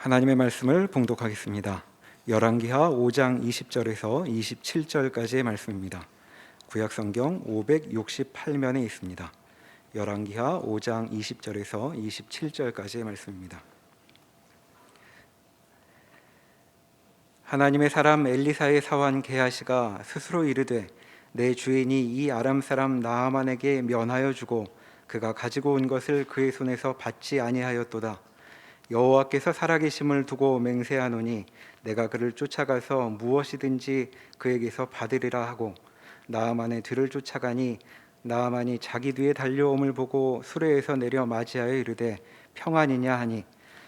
하나님의 말씀을 봉독하겠습니다. 열왕기하 5장 20절에서 27절까지의 말씀입니다. 구약성경 568면에 있습니다. 열왕기하 5장 20절에서 27절까지의 말씀입니다. 하나님의 사람 엘리사의 사환 게하시가 스스로 이르되 내 주인이 이 아람 사람 나아만에게 면하여 주고 그가 가지고 온 것을 그의 손에서 받지 아니하였도다. 여호와께서 살아계심을 두고 맹세하노니 내가 그를 쫓아가서 무엇이든지 그에게서 받으리라 하고 나아만의 뒤를 쫓아가니 나아만이 자기 뒤에 달려옴을 보고 수레에서 내려 맞이하여 이르되 평안이냐 하니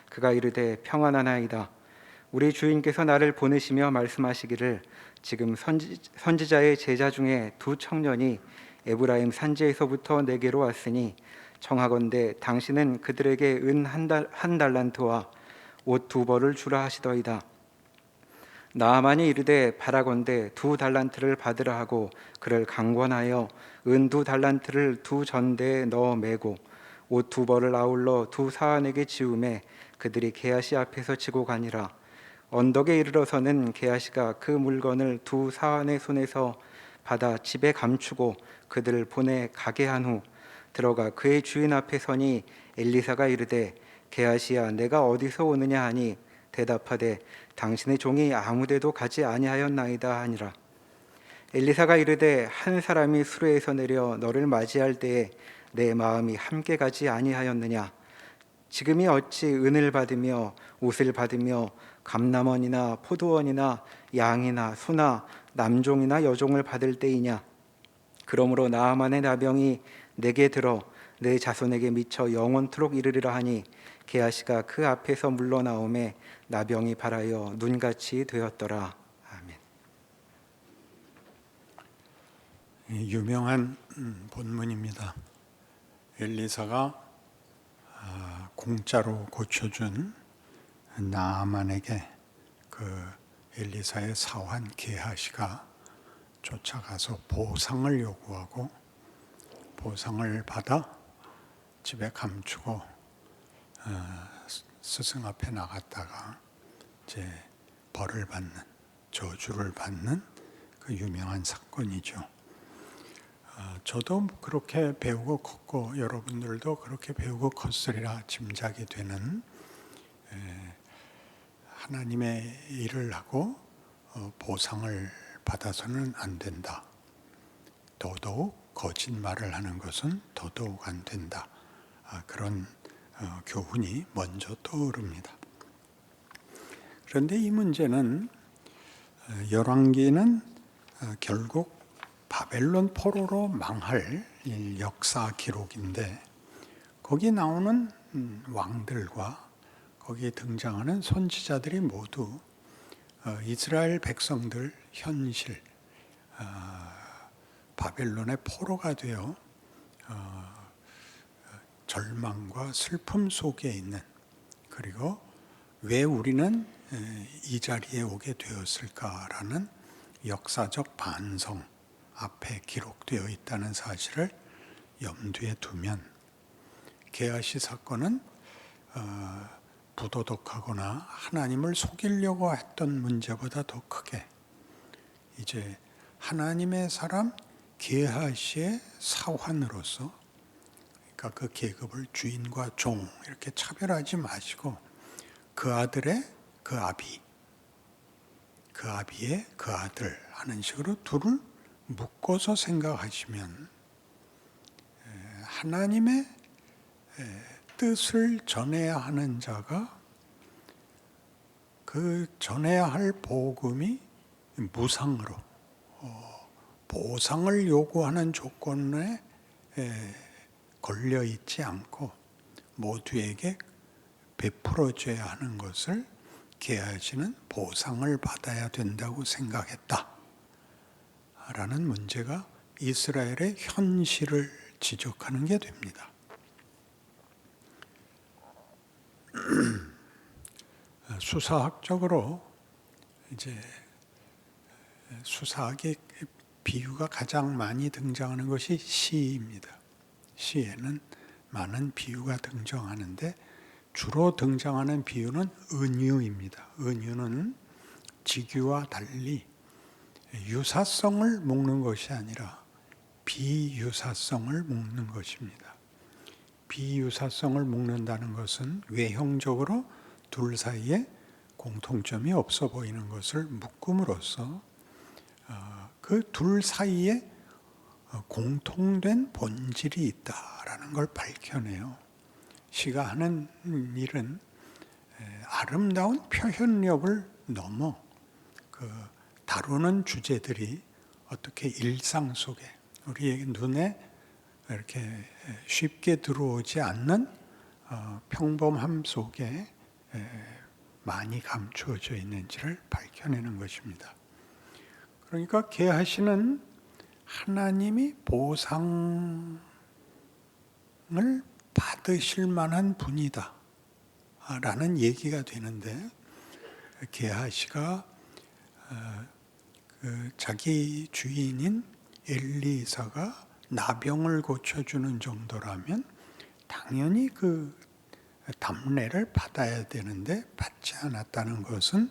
그가 이르되 평안하나이다. 우리 주인께서 나를 보내시며 말씀하시기를 지금 선지자의 제자 중에 두 청년이 에브라임 산지에서부터 내게로 왔으니 청하건대 당신은 그들에게 은 한 달란트와 옷 두 벌을 주라 하시더이다. 나아만이 이르되 바라건대 두 달란트를 받으라 하고 그를 강권하여 은 두 달란트를 두 전대에 넣어 매고 옷 두 벌을 아울러 두 사환에게 지우매 그들이 게하시 앞에서 지고 가니라. 언덕에 이르러서는 게하시가 그 물건을 두 사환의 손에서 받아 집에 감추고 그들을 보내 가게 한 후 들어가 그의 주인 앞에 서니 엘리사가 이르되 게하시야 내가 어디서 오느냐 하니 대답하되 당신의 종이 아무데도 가지 아니하였나이다 하니라. 엘리사가 이르되 한 사람이 수레에서 내려 너를 맞이할 때에 내 마음이 함께 가지 아니하였느냐. 지금이 어찌 은을 받으며 옷을 받으며 감남원이나 포도원이나 양이나 소나 남종이나 여종을 받을 때이냐. 그러므로 나아만의 나병이 내게 들어 내 자손에게 미쳐 영원토록 이르리라 하니 게하시가 그 앞에서 물러나오매 나병이 발하여 눈같이 되었더라. 아멘. 유명한 본문입니다. 엘리사가 공짜로 고쳐준 나아만에게 그 엘리사의 사환 게하시가 쫓아가서 보상을 요구하고 보상을 받아 집에 감추고 스승 앞에 나갔다가 이제 벌을 받는, 저주를 받는 그 유명한 사건이죠. 저도 그렇게 배우고 컸고 여러분들도 그렇게 배우고 컸으리라 짐작이 되는, 하나님의 일을 하고 보상을 받아서는 안 된다. 더더욱 거짓말을 하는 것은 더더욱 안 된다. 그런 교훈이 먼저 떠오릅니다. 그런데 이 문제는, 열왕기는 결국 바벨론 포로로 망할 역사 기록인데 거기 나오는 왕들과 거기에 등장하는 선지자들이 모두 이스라엘 백성들 현실, 바벨론의 포로가 되어 절망과 슬픔 속에 있는, 그리고 왜 우리는 이 자리에 오게 되었을까라는 역사적 반성 앞에 기록되어 있다는 사실을 염두에 두면 게하시 사건은 부도덕하거나 하나님을 속이려고 했던 문제보다 더 크게 이제 하나님의 사람 게하시의 사환으로서, 그러니까 그 계급을 주인과 종 이렇게 차별하지 마시고 그 아들의 그 아비, 그 아비의 그 아들 하는 식으로 둘을 묶어서 생각하시면 하나님의 뜻을 전해야 하는 자가 그 전해야 할 복음이 무상으로 보상을 요구하는 조건에 걸려 있지 않고 모두에게 베풀어줘야 하는 것을 게하시는 보상을 받아야 된다고 생각했다 라는 문제가 이스라엘의 현실을 지적하는 게 됩니다. 수사학적으로 이제 수사학의 비유가 가장 많이 등장하는 것이 시입니다. 시에는 많은 비유가 등장하는데 주로 등장하는 비유는 은유입니다. 은유는 직유와 달리 유사성을 묶는 것이 아니라 비유사성을 묶는 것입니다. 비유사성을 묶는다는 것은 외형적으로 둘 사이에 공통점이 없어 보이는 것을 묶음으로써 그 둘 사이에 공통된 본질이 있다라는 걸 밝혀내요. 시가 하는 일은 아름다운 표현력을 넘어 그 다루는 주제들이 어떻게 일상 속에 우리의 눈에 이렇게 쉽게 들어오지 않는 평범함 속에 많이 감추어져 있는지를 밝혀내는 것입니다. 그러니까 계하시는 하나님이 보상을 받으실 만한 분이다 라는 얘기가 되는데, 게하시가 자기 주인인 엘리사가 나병을 고쳐주는 정도라면 당연히 그 담례를 받아야 되는데 받지 않았다는 것은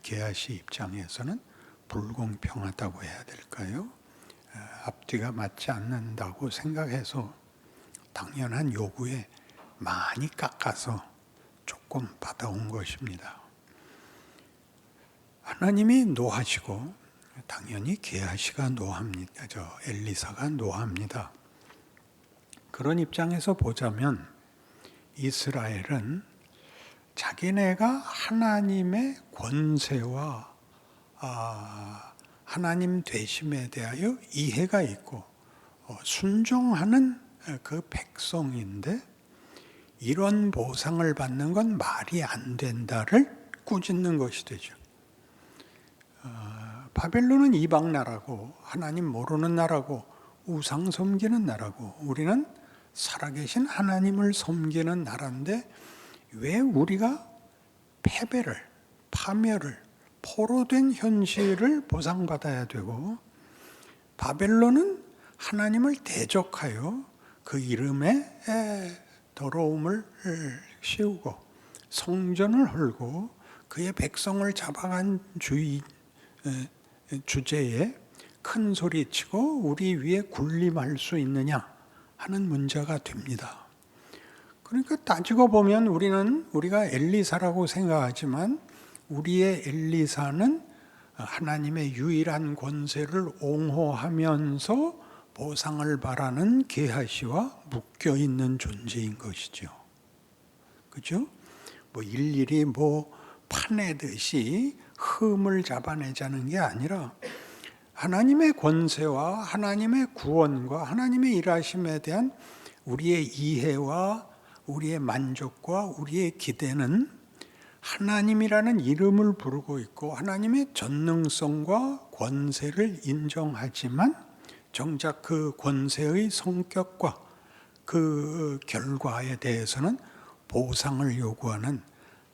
게하시 입장에서는 불공평하다고 해야 될까요? 앞뒤가 맞지 않는다고 생각해서 당연한 요구에 많이 깎아서 조금 받아온 것입니다. 하나님이 노하시고 당연히 게하시가 노합니다. 엘리사가 노합니다. 그런 입장에서 보자면 이스라엘은 자기네가 하나님의 권세와 하나님 되심에 대하여 이해가 있고 순종하는 그 백성인데, 이런 보상을 받는 건 말이 안 된다를 꾸짖는 것이 되죠. 바벨론은 이방 나라고 하나님 모르는 나라고 우상 섬기는 나라고 우리는 살아계신 하나님을 섬기는 나라인데 왜 우리가 패배를, 파멸을, 포로된 현실을 보상받아야 되고, 바벨론은 하나님을 대적하여 그 이름에 더러움을 씌우고 성전을 헐고 그의 백성을 잡아간 주제에 큰 소리치고 우리 위에 군림할 수 있느냐 하는 문제가 됩니다. 그러니까 따지고 보면 우리가 엘리사라고 생각하지만 우리의 엘리사는 하나님의 유일한 권세를 옹호하면서 보상을 바라는 게하시와 묶여 있는 존재인 것이죠. 그죠? 일일이 파내듯이 흠을 잡아내자는 게 아니라 하나님의 권세와 하나님의 구원과 하나님의 일하심에 대한 우리의 이해와 우리의 만족과 우리의 기대는 하나님이라는 이름을 부르고 있고 하나님의 전능성과 권세를 인정하지만 정작 그 권세의 성격과 그 결과에 대해서는 보상을 요구하는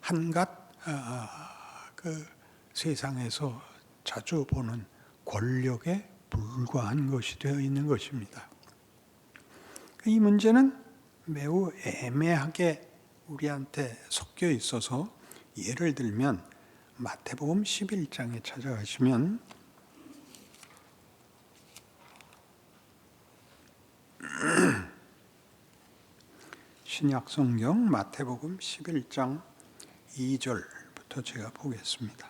한갓 그 세상에서 자주 보는 권력에 불과한 것이 되어 있는 것입니다. 이 문제는 매우 애매하게 우리한테 섞여 있어서 예를 들면 마태복음 11장에 찾아가시면 신약성경 마태복음 11장 2절부터 제가 보겠습니다.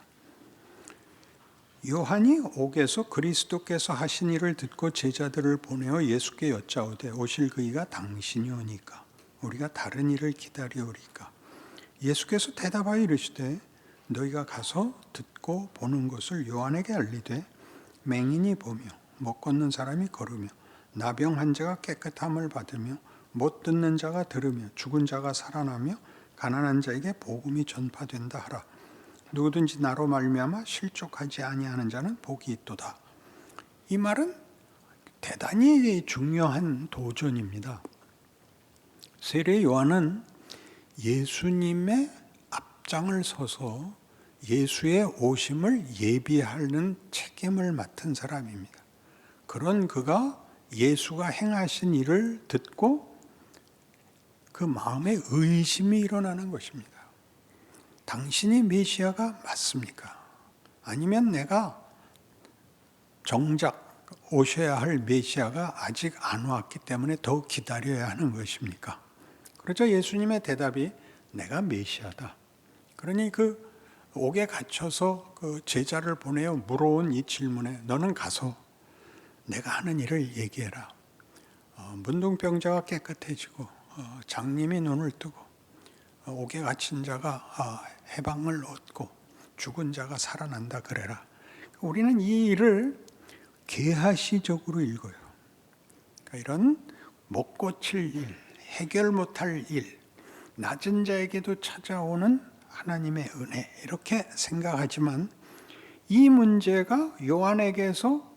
요한이 옥에서 그리스도께서 하신 일을 듣고 제자들을 보내어 예수께 여짜오되 오실 그이가 당신이오니까 우리가 다른 일을 기다리오리까. 예수께서 대답하여 이르시되 너희가 가서 듣고 보는 것을 요한에게 알리되 맹인이 보며 못 걷는 사람이 걸으며 나병 환자가 깨끗함을 받으며 못 듣는 자가 들으며 죽은 자가 살아나며 가난한 자에게 복음이 전파된다 하라. 누구든지 나로 말미암아 실족하지 아니하는 자는 복이 있도다. 이 말은 대단히 중요한 도전입니다. 세례 요한은 예수님의 앞장을 서서 예수의 오심을 예비하는 책임을 맡은 사람입니다. 그런 그가 예수가 행하신 일을 듣고 그 마음에 의심이 일어나는 것입니다. 당신이 메시아가 맞습니까? 아니면 내가 정작 오셔야 할 메시아가 아직 안 왔기 때문에 더 기다려야 하는 것입니까? 그러자 예수님의 대답이 내가 메시아다. 그러니 그 옥에 갇혀서 그 제자를 보내어 물어온 이 질문에 너는 가서 내가 하는 일을 얘기해라. 문둥병자가 깨끗해지고 장님이 눈을 뜨고 옥에 갇힌 자가 해방을 얻고 죽은 자가 살아난다 그래라. 우리는 이 일을 계하시적으로 읽어요. 그러니까 이런 못 고칠 일, 해결 못할 일, 낮은 자에게도 찾아오는 하나님의 은혜 이렇게 생각하지만 이 문제가 요한에게서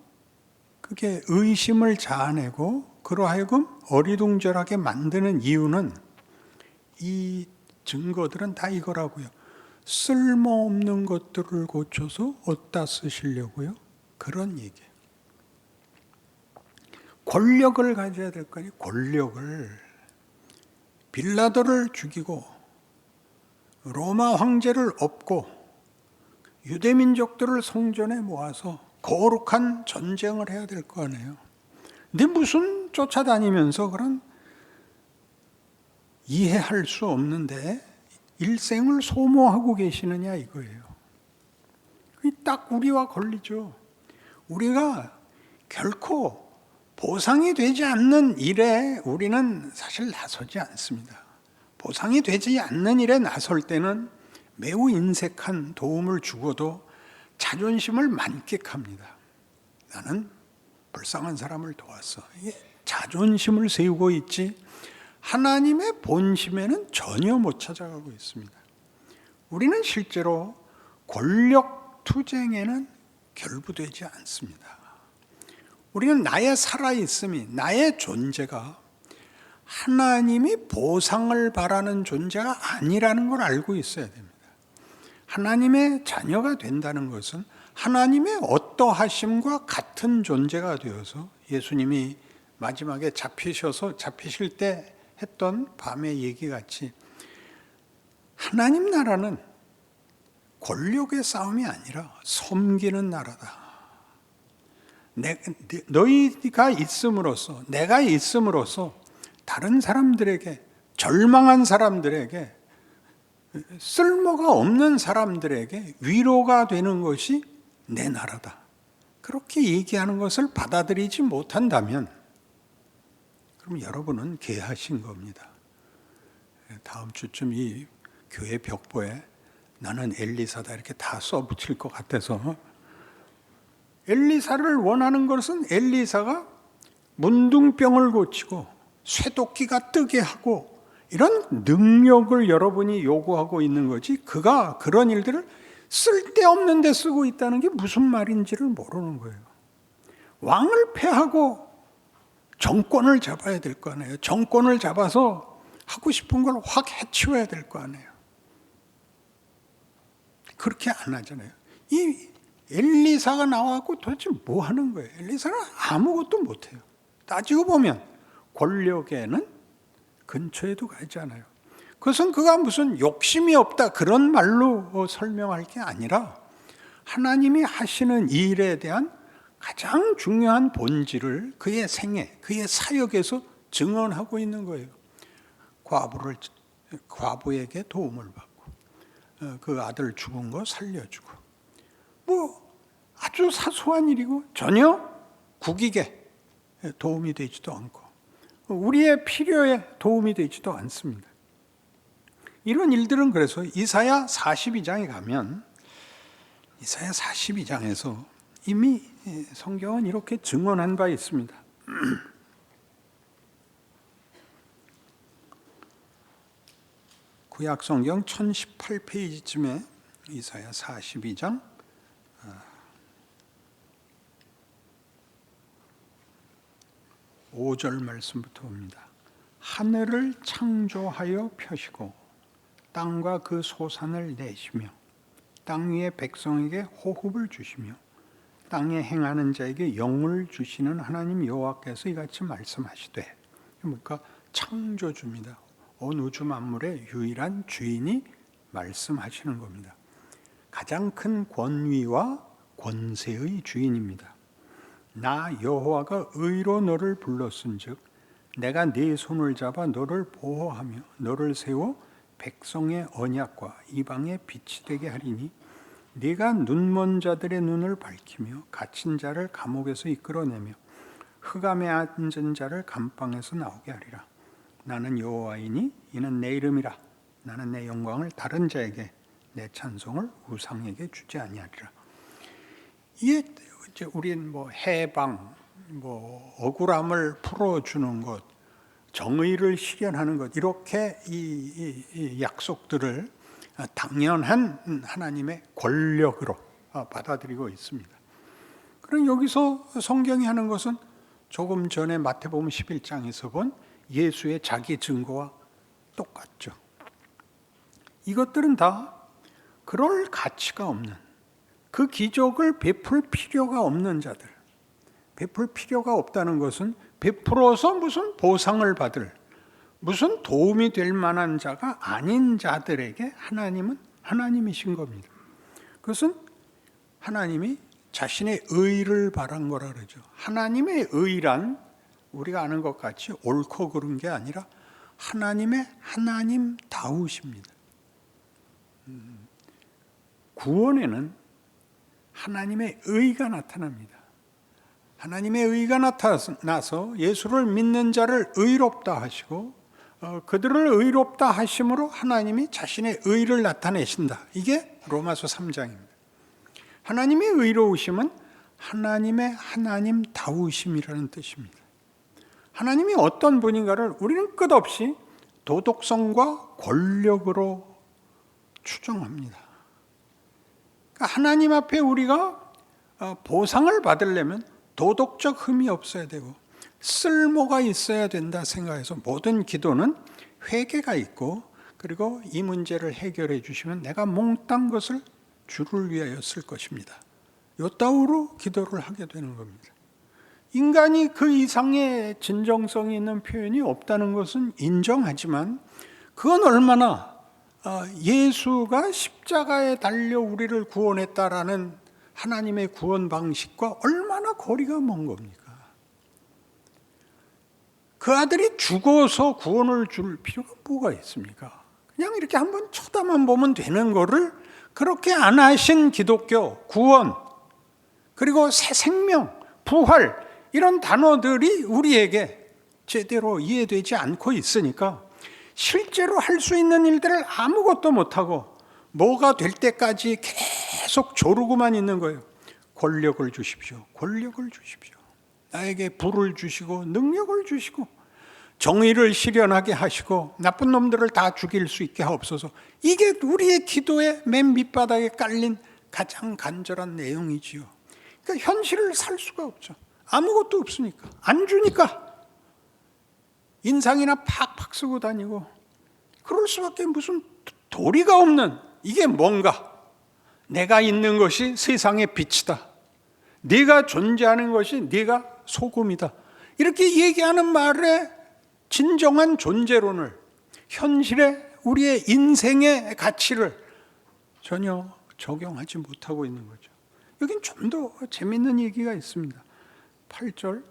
그게 의심을 자아내고 그러하여금 어리둥절하게 만드는 이유는 이 증거들은 다 이거라고요. 쓸모없는 것들을 고쳐서 어디다 쓰시려고요? 그런 얘기예요. 권력을 가져야 될 거 아니에요. 권력을. 빌라도를 죽이고 로마 황제를 엎고 유대민족들을 성전에 모아서 거룩한 전쟁을 해야 될 거 아니에요. 근데 무슨 쫓아다니면서 그런 이해할 수 없는데 일생을 소모하고 계시느냐 이거예요. 딱 우리와 걸리죠. 우리가 결코 보상이 되지 않는 일에 우리는 사실 나서지 않습니다. 보상이 되지 않는 일에 나설 때는 매우 인색한 도움을 주고도 자존심을 만끽합니다. 나는 불쌍한 사람을 도왔어. 이게 자존심을 세우고 있지 하나님의 본심에는 전혀 못 찾아가고 있습니다. 우리는 실제로 권력 투쟁에는 결부되지 않습니다. 우리는 나의 살아있음이, 나의 존재가 하나님이 보상을 바라는 존재가 아니라는 걸 알고 있어야 됩니다. 하나님의 자녀가 된다는 것은 하나님의 어떠하심과 같은 존재가 되어서 예수님이 마지막에 잡히실 때 했던 밤의 얘기 같이 하나님 나라는 권력의 싸움이 아니라 섬기는 나라다. 너희가 있음으로써, 내가 있음으로써 다른 사람들에게, 절망한 사람들에게, 쓸모가 없는 사람들에게 위로가 되는 것이 내 나라다. 그렇게 얘기하는 것을 받아들이지 못한다면 그럼 여러분은 개하신 겁니다. 다음 주쯤 이 교회 벽보에 나는 엘리사다 이렇게 다 써붙일 것 같아서 엘리사를 원하는 것은 엘리사가 문둥병을 고치고 쇠도끼가 뜨게 하고 이런 능력을 여러분이 요구하고 있는 거지 그가 그런 일들을 쓸데없는 데 쓰고 있다는 게 무슨 말인지를 모르는 거예요. 왕을 패하고 정권을 잡아야 될 거 아니에요. 정권을 잡아서 하고 싶은 걸 확 해치워야 될 거 아니에요. 그렇게 안 하잖아요. 이 엘리사가 나와갖고 도대체 뭐 하는 거예요? 엘리사는 아무것도 못해요. 따지고 보면 권력에는 근처에도 가지 않아요. 그것은 그가 무슨 욕심이 없다 그런 말로 설명할 게 아니라 하나님이 하시는 일에 대한 가장 중요한 본질을 그의 생애, 그의 사역에서 증언하고 있는 거예요. 과부에게 도움을 받고 그 아들 죽은 거 살려주고 뭐 아주 사소한 일이고 전혀 국익에 도움이 되지도 않고 우리의 필요에 도움이 되지도 않습니다. 이런 일들은 그래서 이사야 42장에 가면 이사야 42장에서 이미 성경은 이렇게 증언한 바 있습니다. 구약 성경 1018페이지쯤에 이사야 42장 5절 말씀부터 봅니다. 하늘을 창조하여 펴시고 땅과 그 소산을 내시며 땅 위의 백성에게 호흡을 주시며 땅에 행하는 자에게 영을 주시는 하나님 여호와께서 이같이 말씀하시되 그러니까 창조주입니다. 온 우주 만물의 유일한 주인이 말씀하시는 겁니다. 가장 큰 권위와 권세의 주인입니다. 나 여호와가 의로 너를 불렀은즉 내가 네 손을 잡아 너를 보호하며 너를 세워 백성의 언약과 이방의 빛이 되게 하리니 네가 눈먼 자들의 눈을 밝히며 갇힌 자를 감옥에서 이끌어내며 흑암에 앉은 자를 감방에서 나오게 하리라. 나는 여호와이니 이는 내 이름이라. 나는 내 영광을 다른 자에게 내 찬송을 우상에게 주지 아니하리라. 이게 이제 우린 해방, 억울함을 풀어주는 것, 정의를 실현하는 것, 이렇게 이 약속들을 당연한 하나님의 권력으로 받아들이고 있습니다. 그럼 여기서 성경이 하는 것은 조금 전에 마태복음 11장에서 본 예수의 자기 증거와 똑같죠. 이것들은 다 그럴 가치가 없는, 그 기적을 베풀 필요가 없는 자들, 베풀 필요가 없다는 것은 베풀어서 무슨 보상을 받을, 무슨 도움이 될 만한 자가 아닌 자들에게 하나님은 하나님이신 겁니다. 그것은 하나님이 자신의 의를 바란 거라 그러죠. 하나님의 의란 우리가 아는 것 같이 옳고 그른 게 아니라 하나님의 하나님다우십니다. 구원에는 하나님의 의가 나타납니다. 하나님의 의가 나타나서 예수를 믿는 자를 의롭다 하시고 그들을 의롭다 하심으로 하나님이 자신의 의를 나타내신다. 이게 로마서 3장입니다. 하나님의 의로우심은 하나님의 하나님다우심이라는 뜻입니다. 하나님이 어떤 분인가를 우리는 끝없이 도덕성과 권력으로 추정합니다. 그러니까 하나님 앞에 우리가 보상을 받으려면 도덕적 흠이 없어야 되고 쓸모가 있어야 된다 생각해서 모든 기도는 회개가 있고, 그리고 이 문제를 해결해 주시면 내가 몽땅 것을 주를 위하여 쓸 것입니다. 요따우로 기도를 하게 되는 겁니다. 인간이 그 이상의 진정성이 있는 표현이 없다는 것은 인정하지만 그건 얼마나 예수가 십자가에 달려 우리를 구원했다라는 하나님의 구원 방식과 얼마나 거리가 먼 겁니까? 그 아들이 죽어서 구원을 줄 필요가 뭐가 있습니까? 그냥 이렇게 한번 쳐다만 보면 되는 거를 그렇게 안 하신 기독교, 구원, 그리고 새 생명, 부활, 이런 단어들이 우리에게 제대로 이해되지 않고 있으니까 실제로 할 수 있는 일들을 아무것도 못하고 뭐가 될 때까지 계속 조르고만 있는 거예요. 권력을 주십시오. 권력을 주십시오. 나에게 부를 주시고 능력을 주시고 정의를 실현하게 하시고 나쁜 놈들을 다 죽일 수 있게 하옵소서. 이게 우리의 기도의 맨 밑바닥에 깔린 가장 간절한 내용이지요. 그러니까 현실을 살 수가 없죠. 아무것도 없으니까. 안 주니까. 인상이나 팍팍 쓰고 다니고 그럴 수밖에 무슨 도리가 없는, 이게 뭔가 내가 있는 것이 세상의 빛이다, 네가 존재하는 것이 네가 소금이다, 이렇게 얘기하는 말에 진정한 존재론을, 현실에 우리의 인생의 가치를 전혀 적용하지 못하고 있는 거죠. 여긴 좀 더 재밌는 얘기가 있습니다. 8절,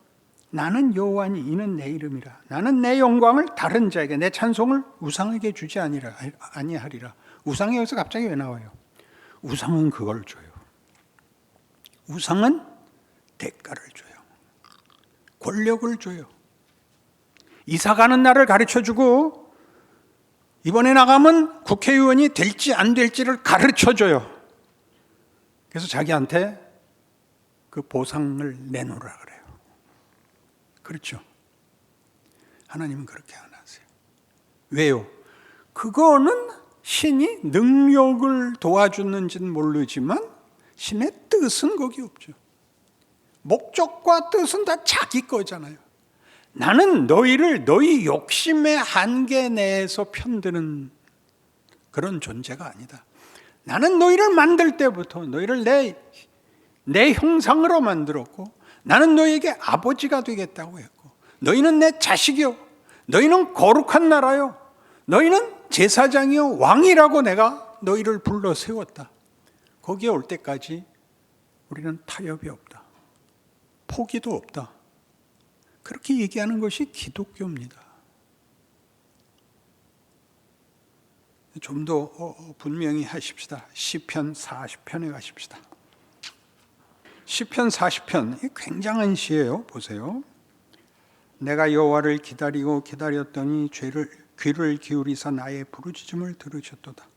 나는 여호와니 이는 내 이름이라. 나는 내 영광을 다른 자에게, 내 찬송을 우상에게 주지 아니하리라. 우상이 여기서 갑자기 왜 나와요? 우상은 그걸 줘요. 우상은 대가를 줘요. 권력을 줘요. 이사 가는 날을 가르쳐주고 이번에 나가면 국회의원이 될지 안 될지를 가르쳐줘요. 그래서 자기한테 그 보상을 내놓으라 그래요. 그렇죠? 하나님은 그렇게 안 하세요. 왜요? 그거는 신이 능력을 도와주는지는 모르지만 신의 뜻은 거기 없죠. 목적과 뜻은 다 자기 거잖아요. 나는 너희를 너희 욕심의 한계 내에서 편드는 그런 존재가 아니다. 나는 너희를 만들 때부터 너희를 내 형상으로 만들었고 나는 너희에게 아버지가 되겠다고 했고 너희는 내 자식이요, 너희는 거룩한 나라요, 너희는 제사장이요 왕이라고 내가 너희를 불러 세웠다. 거기에 올 때까지 우리는 타협이 없다. 포기도 없다. 그렇게 얘기하는 것이 기독교입니다. 좀 더 분명히 하십시다. 시편 40편에 가십시다. 시편 40편, 굉장한 시예요. 보세요. 내가 여호와를 기다리고 기다렸더니 귀를 기울이사 나의 부르짖음을 들으셨도다.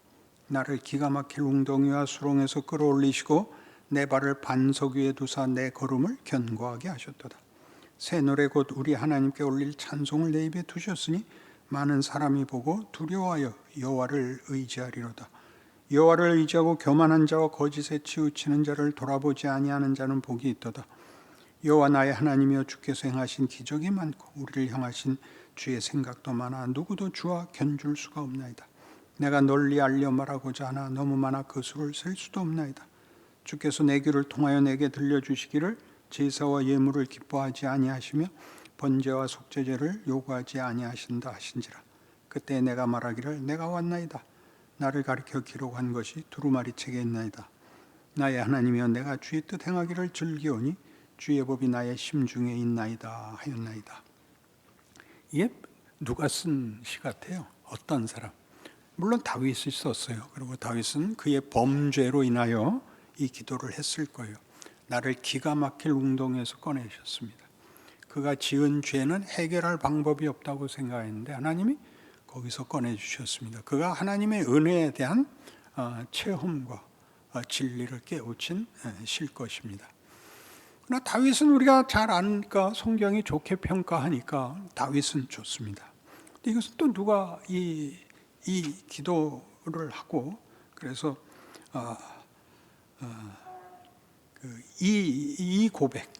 나를 기가 막힐 웅덩이와 수렁에서 끌어올리시고 내 발을 반석 위에 두사 내 걸음을 견고하게 하셨도다. 새 노래 곧 우리 하나님께 올릴 찬송을 내 입에 두셨으니 많은 사람이 보고 두려워하여 여호와를 의지하리로다. 여호와를 의지하고 교만한 자와 거짓에 치우치는 자를 돌아보지 아니하는 자는 복이 있도다. 여호와 나의 하나님이여 주께서 행하신 기적이 많고 우리를 향하신 주의 생각도 많아 누구도 주와 견줄 수가 없나이다. 내가 널리 알려 말하고자 하나 너무 많아 그 수를 셀 수도 없나이다. 주께서 내 귀를 통하여 내게 들려주시기를 제사와 예물을 기뻐하지 아니하시며 번제와 속죄제를 요구하지 아니하신다 하신지라. 그때 내가 말하기를 내가 왔나이다. 나를 가리켜 기록한 것이 두루마리 책에 있나이다. 나의 하나님이여 내가 주의 뜻 행하기를 즐기오니 주의 법이 나의 심중에 있나이다 하였나이다. 이게 누가 쓴 시 같아요? 어떤 사람? 물론 다윗이 썼어요. 그리고 다윗은 그의 범죄로 인하여 이 기도를 했을 거예요. 나를 기가 막힐 웅덩이에서 꺼내셨습니다. 그가 지은 죄는 해결할 방법이 없다고 생각했는데 하나님이 거기서 꺼내주셨습니다. 그가 하나님의 은혜에 대한 체험과 진리를 깨우친 실 것입니다. 그러나 다윗은 우리가 잘 아니까 성경이 좋게 평가하니까 다윗은 좋습니다. 근데 이것은 또 누가 이 기도를 하고 그래서 이 고백,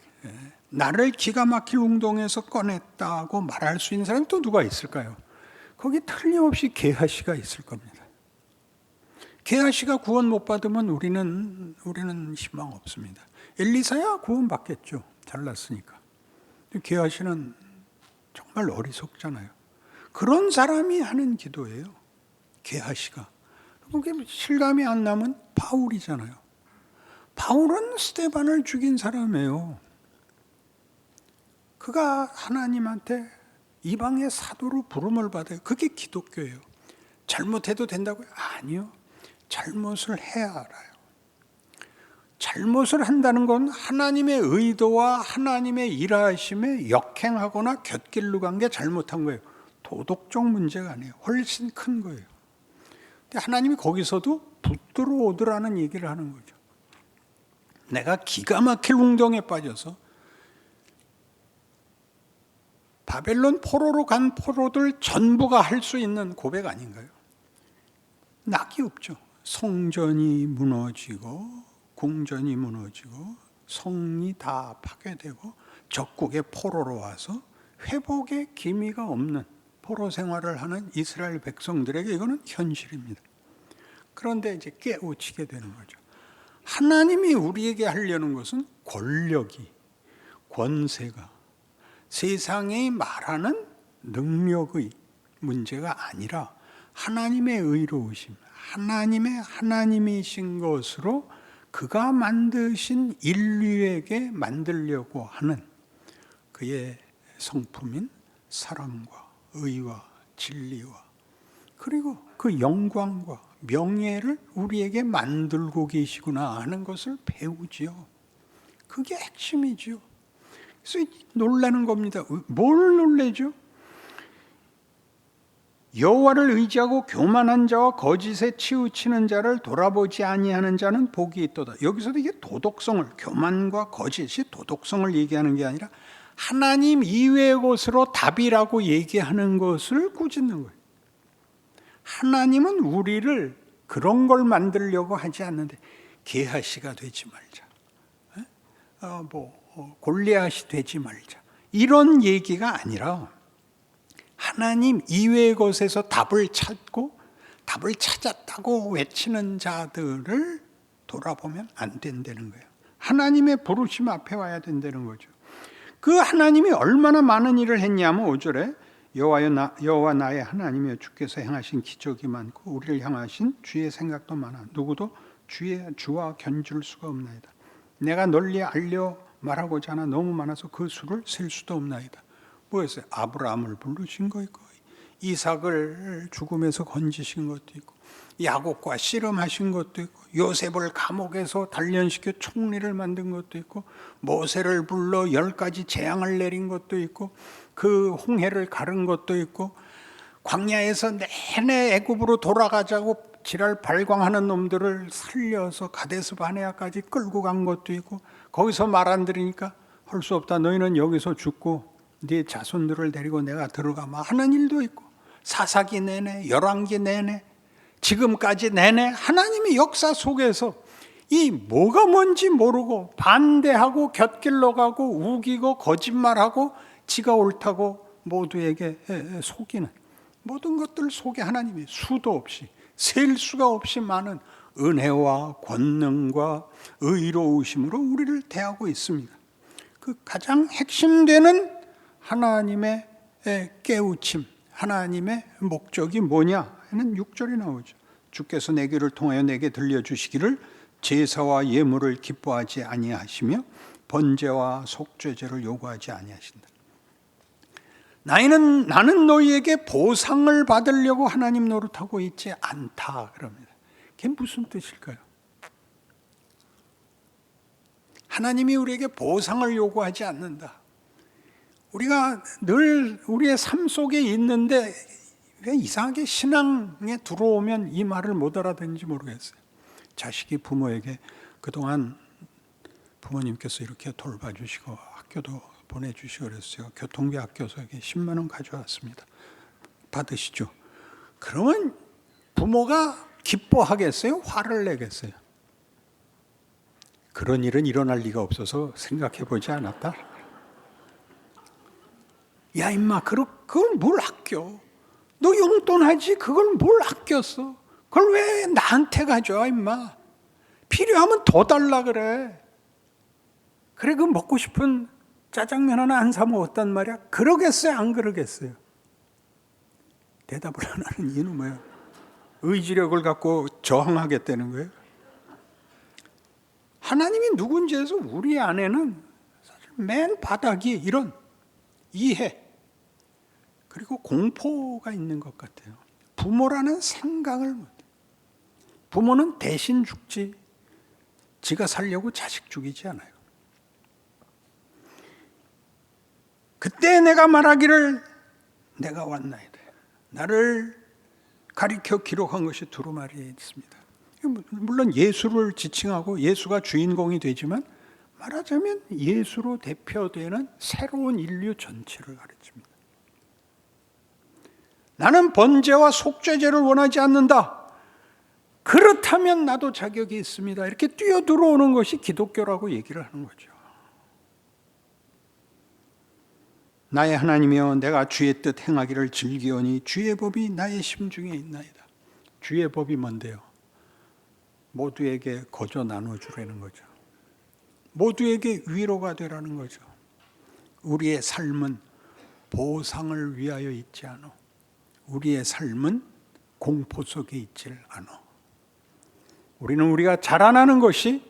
나를 기가 막힐 웅덩이에서 꺼냈다고 말할 수 있는 사람이 또 누가 있을까요? 거기 틀림없이 게하시가 있을 겁니다. 게하시가 구원 못 받으면 우리는 희망 없습니다. 엘리사야 구원 받겠죠. 잘났으니까. 게하시는 정말 어리석잖아요. 그런 사람이 하는 기도예요. 게하시가. 그게 실감이 안 나면 바울이잖아요. 바울은 스데반을 죽인 사람이에요. 그가 하나님한테 이방의 사도로 부름을 받아요. 그게 기독교예요. 잘못해도 된다고요? 아니요. 잘못을 해야 알아요. 잘못을 한다는 건 하나님의 의도와 하나님의 일하심에 역행하거나 곁길로 간 게 잘못한 거예요. 도덕적 문제가 아니에요. 훨씬 큰 거예요. 근데 하나님이 거기서도 붙들어 오더라는 얘기를 하는 거죠. 내가 기가 막힐 웅덩이에 빠져서 바벨론 포로로 간 포로들 전부가 할 수 있는 고백 아닌가요? 낙이 없죠. 성전이 무너지고 궁전이 무너지고 성이 다 파괴되고 적국의 포로로 와서 회복의 기미가 없는 포로 생활을 하는 이스라엘 백성들에게 이거는 현실입니다. 그런데 이제 깨우치게 되는 거죠. 하나님이 우리에게 하려는 것은 권력이, 권세가 세상이 말하는 능력의 문제가 아니라 하나님의 의로우심, 하나님이신 것으로 그가 만드신 인류에게 만들려고 하는 그의 성품인 사랑과 의와 진리와 그리고 그 영광과 명예를 우리에게 만들고 계시구나 하는 것을 배우지요. 그게 핵심이지요. 그래서 놀라는 겁니다. 뭘 놀래죠? 여호와를 의지하고 교만한 자와 거짓에 치우치는 자를 돌아보지 아니하는 자는 복이 있도다. 여기서도 이게 도덕성을, 교만과 거짓이 도덕성을 얘기하는 게 아니라 하나님 이외의 것으로 답이라고 얘기하는 것을 꾸짖는 거예요. 하나님은 우리를 그런 걸 만들려고 하지 않는데 게하시가 되지 말자, 골리앗이 되지 말자 이런 얘기가 아니라 하나님 이외의 것에서 답을 찾고 답을 찾았다고 외치는 자들을 돌아보면 안 된다는 거예요. 하나님의 부르심 앞에 와야 된다는 거죠. 그 하나님이 얼마나 많은 일을 했냐면 5절에 여호와 나의 하나님이여 주께서 행하신 기적이 많고 우리를 향하신 주의 생각도 많아 누구도 주와 견줄 수가 없나이다. 내가 널리 알려 말하고자 하나 너무 많아서 그 수를 셀 수도 없나이다. 뭐였어요? 아브라함을 부르신 거 있고 이삭을 죽음에서 건지신 것도 있고 야곱과 씨름하신 것도 있고 요셉을 감옥에서 단련시켜 총리를 만든 것도 있고 모세를 불러 10가지 재앙을 내린 것도 있고 그 홍해를 가른 것도 있고 광야에서 내내 애굽으로 돌아가자고 지랄 발광하는 놈들을 살려서 가데스 바네아까지 끌고 간 것도 있고 거기서 말 안 들으니까 할 수 없다. 너희는 여기서 죽고 네 자손들을 데리고 내가 들어가마 하는 일도 있고 사사기 내내 열왕기 내내 지금까지 내내 하나님의 역사 속에서 이 뭐가 뭔지 모르고 반대하고 곁길로 가고 우기고 거짓말하고 지가 옳다고 모두에게 속이는 모든 것들 속에 하나님이 수도 없이 셀 수가 없이 많은 은혜와 권능과 의로우심으로 우리를 대하고 있습니다. 그 가장 핵심되는 하나님의 깨우침, 하나님의 목적이 뭐냐 하는 6절이 나오죠. 주께서 내 귀를 통하여 내게 들려주시기를 제사와 예물을 기뻐하지 아니하시며 번제와 속죄제를 요구하지 아니하신다. 나는 너희에게 보상을 받으려고 하나님 노릇하고 있지 않다 그럽니다. 그게 무슨 뜻일까요? 하나님이 우리에게 보상을 요구하지 않는다. 우리가 늘 우리의 삶 속에 있는데 왜 이상하게 신앙에 들어오면 이 말을 못 알아듣는지 모르겠어요. 자식이 부모에게 그동안 부모님께서 이렇게 돌봐주시고 학교도 보내주시고 그랬어요. 교통비 아껴서 10만 원 가져왔습니다. 받으시죠. 그러면 부모가 기뻐하겠어요? 화를 내겠어요? 그런 일은 일어날 리가 없어서 생각해 보지 않았다. 야 임마 그걸 뭘 아껴? 너 용돈 하지 그걸 뭘 아꼈어? 그걸 왜 나한테 가져와 임마? 필요하면 더 달라 그래. 그래 그 먹고 싶은 짜장면 하나 안 사 먹었단 말이야. 그러겠어요 안 그러겠어요? 대답을 안 하는 이유는 뭐야? 의지력을 갖고 저항하겠다는 거예요? 하나님이 누군지 해서 우리 안에는 사실 맨 바닥이 이런 이해 그리고 공포가 있는 것 같아요. 부모라는 생각을 못해. 부모는 대신 죽지 지가 살려고 자식 죽이지 않아요. 그때 내가 말하기를 내가 왔나이다. 나를 가리켜 기록한 것이 두루마리에 있습니다. 물론 예수를 지칭하고 예수가 주인공이 되지만 말하자면 예수로 대표되는 새로운 인류 전체를 가르칩니다. 나는 번제와 속죄제를 원하지 않는다. 그렇다면 나도 자격이 있습니다. 이렇게 뛰어들어오는 것이 기독교라고 얘기를 하는 거죠. 나의 하나님이여 내가 주의 뜻 행하기를 즐기오니 주의 법이 나의 심중에 있나이다. 주의 법이 뭔데요? 모두에게 거저 나눠주라는 거죠. 모두에게 위로가 되라는 거죠. 우리의 삶은 보상을 위하여 있지 않아. 우리의 삶은 공포 속에 있질 않아. 우리는 우리가 자라나는 것이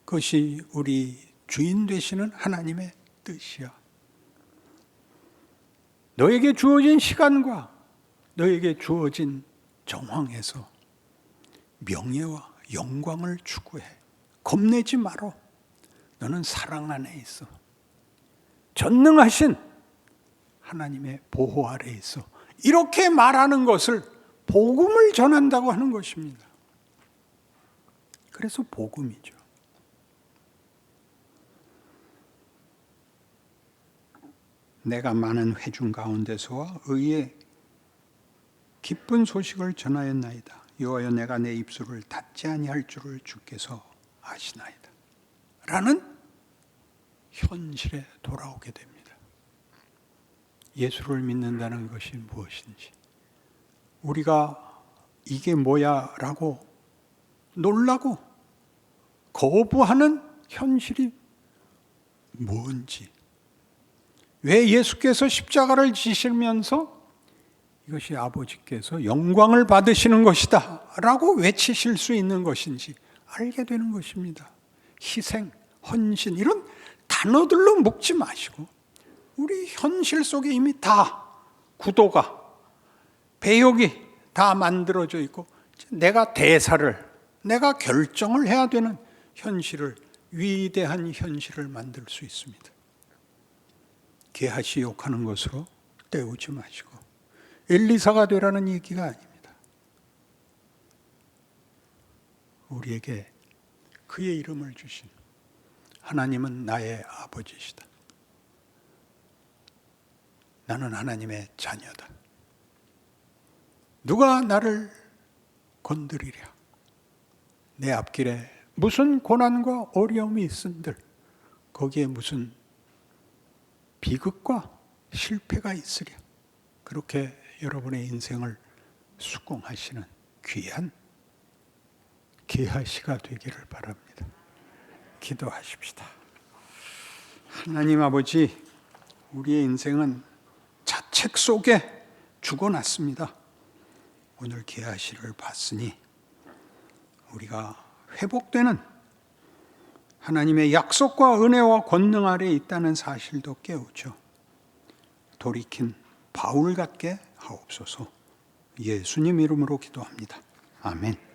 그것이 우리 주인 되시는 하나님의 뜻이야. 너에게 주어진 시간과 너에게 주어진 정황에서 명예와 영광을 추구해. 겁내지 말어. 너는 사랑 안에 있어. 전능하신 하나님의 보호 아래 있어. 이렇게 말하는 것을 복음을 전한다고 하는 것입니다. 그래서 복음이죠. 내가 많은 회중 가운데서와 의의 기쁜 소식을 전하였나이다. 여호와여 내가 내 입술을 닫지 아니할 줄을 주께서 아시나이다. 라는 현실에 돌아오게 됩니다. 예수를 믿는다는 것이 무엇인지, 우리가 이게 뭐야 라고 놀라고 거부하는 현실이 뭔지, 왜 예수께서 십자가를 지시면서 이것이 아버지께서 영광을 받으시는 것이다 라고 외치실 수 있는 것인지 알게 되는 것입니다. 희생, 헌신 이런 단어들로 묶지 마시고 우리 현실 속에 이미 다 구도가, 배역이 다 만들어져 있고 내가 대사를, 내가 결정을 해야 되는 현실을, 위대한 현실을 만들 수 있습니다. 게하시 욕하는 것으로 때우지 마시고 엘리사가 되라는 얘기가 아닙니다. 우리에게 그의 이름을 주신 하나님은 나의 아버지시다. 나는 하나님의 자녀다. 누가 나를 건드리랴. 내 앞길에 무슨 고난과 어려움이 있은들 거기에 무슨 비극과 실패가 있으랴. 그렇게 여러분의 인생을 수공하시는 귀한 게하시가 되기를 바랍니다. 기도하십시다. 하나님 아버지, 우리의 인생은 자책 속에 죽어났습니다. 오늘 게하시를 봤으니 우리가 회복되는 하나님의 약속과 은혜와 권능 아래 있다는 사실도 깨우쳐 돌이킨 바울 같게 하옵소서. 예수님 이름으로 기도합니다. 아멘.